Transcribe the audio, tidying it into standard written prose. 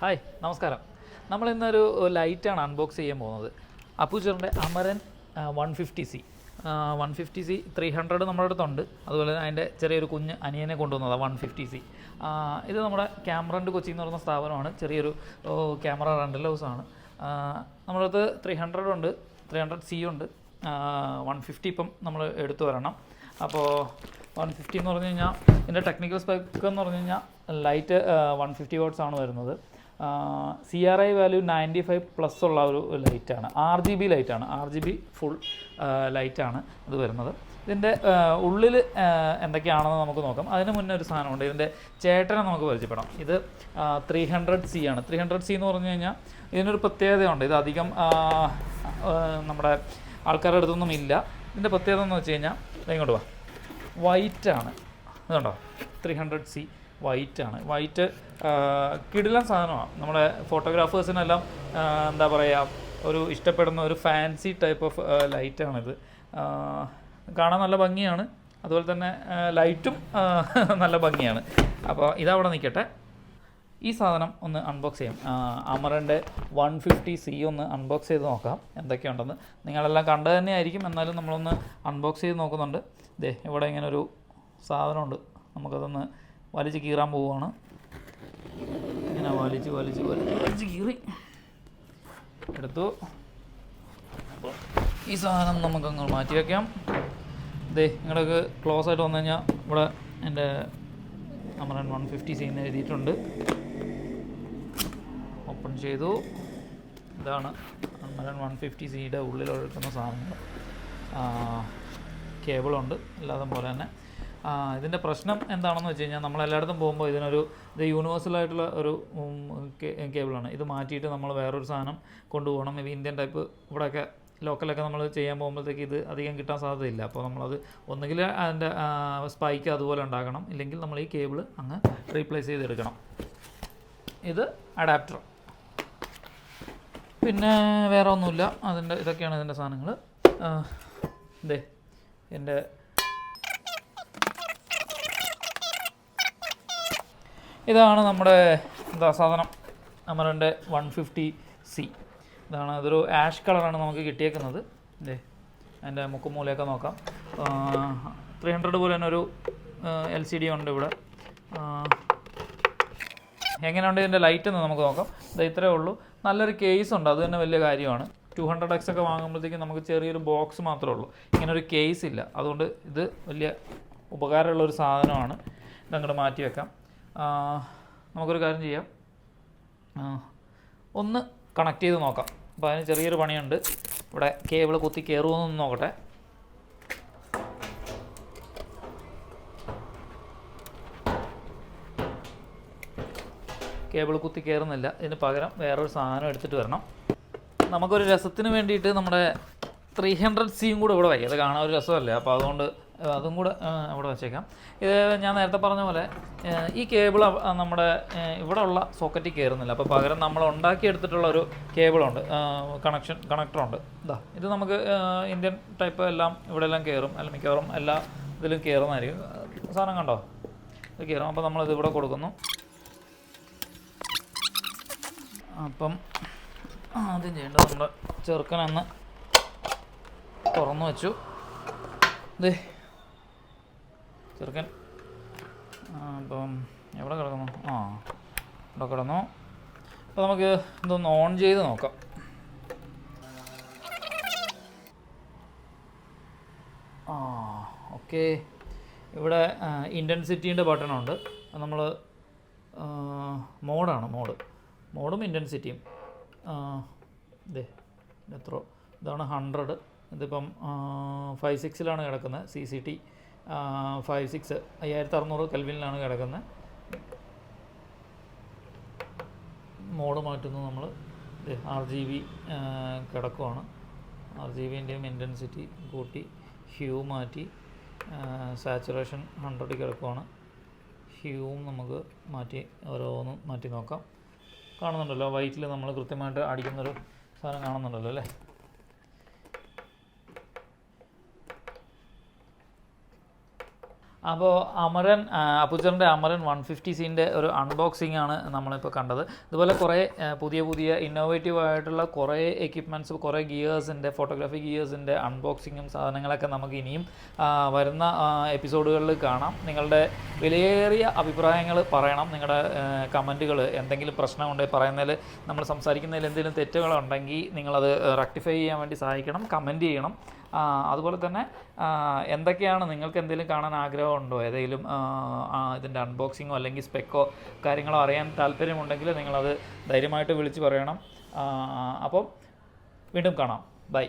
Hi നമസ്കാരം. നമ്മളിന്നൊരു ലൈറ്റാണ് unbox ചെയ്യാൻ പോകുന്നത്. അപ്പൂച്ചറിൻ്റെ അമരൻ 150C 150C 300 നമ്മുടെ അടുത്തുണ്ട്. അതുപോലെ തന്നെ അതിൻ്റെ ചെറിയൊരു കുഞ്ഞ് അനിയനെ കൊണ്ടുവന്നതാണ് 150C. ഇത് നമ്മുടെ ക്യാമറ കൊച്ചി എന്ന് പറയുന്ന സ്ഥാപനമാണ്. ചെറിയൊരു ക്യാമറ റെൻ്റൽ ഹൗസാണ്. നമ്മുടെ അടുത്ത് 300 ഉണ്ട്, 300C ഉണ്ട്, 150 ഇപ്പം നമ്മൾ എടുത്തു വരണം. അപ്പോൾ 150 എന്ന് പറഞ്ഞു കഴിഞ്ഞാൽ ഇതിൻ്റെ ടെക്നിക്കൽ സ്പെക്ക് എന്ന് പറഞ്ഞു കഴിഞ്ഞാൽ ലൈറ്റ് 150 വാട്ട്സ് ആണ് വരുന്നത്. CRI വാല്യൂ 95+ ഉള്ള ഒരു ലൈറ്റാണ്. RGB ലൈറ്റാണ്, RGB ഫുൾ ലൈറ്റാണ് ഇത് വരുന്നത്. ഇതിൻ്റെ ഉള്ളിൽ എന്തൊക്കെയാണെന്ന് നമുക്ക് നോക്കാം. അതിന് മുന്നേ ഒരു സാധനമുണ്ട്, ഇതിൻ്റെ ചേട്ടനെ നമുക്ക് പരിചയപ്പെടാം. ഇത് 300C ആണ്. 300C എന്ന് പറഞ്ഞു കഴിഞ്ഞാൽ ഇതിനൊരു പ്രത്യേകതയുണ്ട്. ഇത് അധികം നമ്മുടെ ആൾക്കാരുടെ അടുത്തൊന്നും ഇല്ല. ഇതിൻ്റെ പ്രത്യേകത എന്ന് വെച്ച് കഴിഞ്ഞാൽ ഇങ്ങോട്ട് വാ, വൈറ്റാണ്. ഇതുണ്ടോ, 300C വൈറ്റാണ്. വൈറ്റ് കിടിലൻ സാധനമാണ്. നമ്മുടെ ഫോട്ടോഗ്രാഫേഴ്സിനെല്ലാം എന്താ പറയുക, ഒരു ഇഷ്ടപ്പെടുന്ന ഒരു ഫാൻസി ടൈപ്പ് ഓഫ് ലൈറ്റാണിത്. കാണാൻ നല്ല ഭംഗിയാണ്, അതുപോലെ തന്നെ ലൈറ്റും നല്ല ഭംഗിയാണ്. അപ്പോൾ ഇതവിടെ നിൽക്കട്ടെ. ഈ സാധനം ഒന്ന് അൺബോക്സ് ചെയ്യാം. അമറിൻ്റെ 150C ഒന്ന് അൺബോക്സ് ചെയ്ത് നോക്കാം എന്തൊക്കെയുണ്ടെന്ന്. നിങ്ങളെല്ലാം കണ്ടു തന്നെ ആയിരിക്കും, എന്നാലും നമ്മളൊന്ന് അൺബോക്സ് ചെയ്ത് നോക്കുന്നുണ്ട്. ദേ ഇവിടെ ഇങ്ങനെ ഒരു സാധനമുണ്ട്, നമുക്കതൊന്ന് വലിച്ച് കീറാൻ പോവുകയാണ്. ഇങ്ങനെ വലിച്ച് കീറി എടുത്തു. അപ്പോൾ ഈ സാധനം നമുക്കങ്ങ് മാറ്റി വയ്ക്കാം. ദേ നിങ്ങളൊക്കെ ക്ലോസ് ആയിട്ട് വന്നു കഴിഞ്ഞാൽ ഇവിടെ എൻ്റെ അമരൻ 150C എന്ന് എഴുതിയിട്ടുണ്ട്. ഓപ്പൺ ചെയ്തു. ഇതാണ് അമരൻ 150Cയുടെ ഉള്ളിൽ ഒഴുക്കുന്ന സാധനങ്ങൾ. കേബിളുണ്ട് അല്ലാതെ പോലെ തന്നെ. ഇതിൻ്റെ പ്രശ്നം എന്താണെന്ന് വെച്ച് കഴിഞ്ഞാൽ നമ്മളെല്ലായിടത്തും പോകുമ്പോൾ ഇത് യൂണിവേഴ്സലായിട്ടുള്ള ഒരു കേബിളാണ്. ഇത് മാറ്റിയിട്ട് നമ്മൾ വേറൊരു സാധനം കൊണ്ടുപോകണം. ഇത് ഇന്ത്യൻ ടൈപ്പ് ഇവിടെയൊക്കെ ലോക്കലൊക്കെ നമ്മൾ ചെയ്യാൻ പോകുമ്പോഴത്തേക്ക് ഇത് അധികം കിട്ടാൻ സാധ്യതയില്ല. അപ്പോൾ നമ്മളത് ഒന്നുകിൽ അതിൻ്റെ സ്പൈക്ക് അതുപോലെ ഉണ്ടാക്കണം, ഇല്ലെങ്കിൽ നമ്മൾ ഈ കേബിൾ അങ്ങ് റീപ്ലേസ് ചെയ്തെടുക്കണം. ഇത് അഡാപ്റ്റർ, പിന്നെ വേറെ ഒന്നുമില്ല. ഇതൊക്കെയാണ് ഇതിൻ്റെ സാധനങ്ങൾ. ഇതേ എൻ്റെ ഇതാണ് നമ്മുടെ സാധനം, അമരൻ്റെ 150C. ഇതാണ്, അതൊരു ആഷ് കളറാണ് നമുക്ക് കിട്ടിയേക്കുന്നത്. ഇതേ അതിൻ്റെ മുക്കുമൂലയൊക്കെ നോക്കാം. 300 പോലെ തന്നെ ഒരു LCD ഉണ്ട് ഇവിടെ. എങ്ങനെയുണ്ട് ഇതിൻ്റെ ലൈറ്റ് എന്ന് നമുക്ക് നോക്കാം. ഇത് ഇത്രയേ ഉള്ളൂ. നല്ലൊരു കേസ് ഉണ്ട്, അത് തന്നെ വലിയ കാര്യമാണ്. 200X ഒക്കെ വാങ്ങുമ്പോഴത്തേക്കും നമുക്ക് ചെറിയൊരു ബോക്സ് മാത്രമേ ഉള്ളൂ, ഇങ്ങനെ ഒരു കേസ് ഇല്ല. അതുകൊണ്ട് ഇത് വലിയ ഉപകാരമുള്ളൊരു സാധനമാണ്. ഇതങ്ങോട്ട് മാറ്റി വെക്കാം. നമുക്കൊരു കാര്യം ചെയ്യാം, ഒന്ന് കണക്ട് ചെയ്ത് നോക്കാം. അപ്പോൾ അതിന് ചെറിയൊരു പണിയുണ്ട്. ഇവിടെ കേബിൾ കുത്തി കയറുമെന്നൊന്ന് നോക്കട്ടെ. കേബിൾ കുത്തി കയറുന്നില്ല. ഇതിന് പകരം വേറൊരു സാധനം എടുത്തിട്ട് വരണം. നമുക്കൊരു രസത്തിന് വേണ്ടിയിട്ട് നമ്മുടെ 300Cയും കൂടെ ഇവിടെ വയ്ക്കാം. അത് കാണാൻ ഒരു രസമല്ലേ, അപ്പോൾ അതുകൊണ്ട് അതും കൂടെ ഇവിടെ വെച്ചേക്കാം. ഇത് ഞാൻ നേരത്തെ പറഞ്ഞ പോലെ ഈ കേബിൾ നമ്മുടെ ഇവിടെ ഉള്ള സോക്കറ്റിൽ കയറുന്നില്ല. അപ്പോൾ പകരം നമ്മൾ ഉണ്ടാക്കിയെടുത്തിട്ടുള്ള ഒരു കേബിളുണ്ട്, കണക്ടറുണ്ട്. ഇത് നമുക്ക് ഇന്ത്യൻ ടൈപ്പ് എല്ലാം ഇവിടെ എല്ലാം കയറും, അല്ല മിക്കവാറും എല്ലാ ഇതിലും കയറുന്നതായിരിക്കും. സാധനം കണ്ടോ, ഇത് കയറും. അപ്പോൾ നമ്മളിത് ഇവിടെ കൊടുക്കുന്നു. അപ്പം ആദ്യം ചെയ്യേണ്ടത് നമ്മുടെ ചെറുക്കനെന്ന് തുറന്നു വെച്ചു. ഇത് ചെറുക്കൻ അപ്പം എവിടെ കിടക്കുന്നു? ഇവിടെ കിടന്നു. അപ്പോൾ നമുക്ക് ഇതൊന്ന് ഓൺ ചെയ്ത് നോക്കാം. ഓക്കെ, ഇവിടെ ഇൻറ്റൻസിറ്റീൻ്റെ ബട്ടണുണ്ട്. നമ്മൾ മോഡും ഇൻറ്റൻസിറ്റിയും. ഇതാണ് 100. ഇതിപ്പം 56 കിടക്കുന്നത്. CCT 56 5600 കെൽവിനിലാണ് കിടക്കുന്നത്. മോഡ് മാറ്റുന്നു നമ്മൾ. RGB കിടക്കുവാണ്. RGBൻ്റെയും ഇൻറ്റൻസിറ്റി കൂട്ടി, ഹ്യൂ മാറ്റി, സാച്ചുറേഷൻ 100 കിടക്കുവാണ്. ഹ്യൂവും നമുക്ക് മാറ്റി ഓരോന്നും മാറ്റി നോക്കാം. കാണുന്നുണ്ടല്ലോ, വൈറ്റിൽ നമ്മൾ കൃത്യമായിട്ട് അടിക്കുന്നൊരു സാധനം കാണുന്നുണ്ടല്ലോ അല്ലേ. അപ്പോൾ അപ്പുച്ചറിൻ്റെ അമരൻ 150cൻ്റെ ഒരു അൺബോക്സിംഗ് ആണ് നമ്മളിപ്പോൾ കണ്ടത്. ഇതുപോലെ കുറേ പുതിയ ഇന്നോവേറ്റീവ് ആയിട്ടുള്ള കുറേ എക്യുപ്മെൻറ്റ്സ്, കുറേ ഗിയേഴ്സിൻ്റെ, ഫോട്ടോഗ്രാഫി ഗിയേഴ്സിൻ്റെ അൺബോക്സിങ്ങും സാധനങ്ങളൊക്കെ നമുക്ക് ഇനിയും വരുന്ന എപ്പിസോഡുകളിൽ കാണാം. നിങ്ങളുടെ വിലയേറിയ അഭിപ്രായങ്ങൾ പറയണം. നിങ്ങളുടെ കമൻറ്റുകൾ, എന്തെങ്കിലും പ്രശ്നമുണ്ടെങ്കിൽ പറയുന്നതിൽ, നമ്മൾ സംസാരിക്കുന്നതിൽ എന്തെങ്കിലും തെറ്റുകളുണ്ടെങ്കിൽ നിങ്ങളത് റെക്ടിഫൈ ചെയ്യാൻ വേണ്ടി സഹായിക്കണം, കമൻറ്റ് ചെയ്യണം. അതുപോലെ തന്നെ എന്തൊക്കെയാണ് നിങ്ങൾക്ക് എന്തെങ്കിലും കാണാൻ ആഗ്രഹമുണ്ടോ, ഏതെങ്കിലും ഇതിൻ്റെ അൺബോക്സിങ്ങോ അല്ലെങ്കിൽ സ്പെക്കോ കാര്യങ്ങളോ അറിയാൻ താല്പര്യമുണ്ടെങ്കിൽ നിങ്ങളത് ധൈര്യമായിട്ട് വിളിച്ച് പറയണം. അപ്പം വീണ്ടും കാണാം. ബൈ.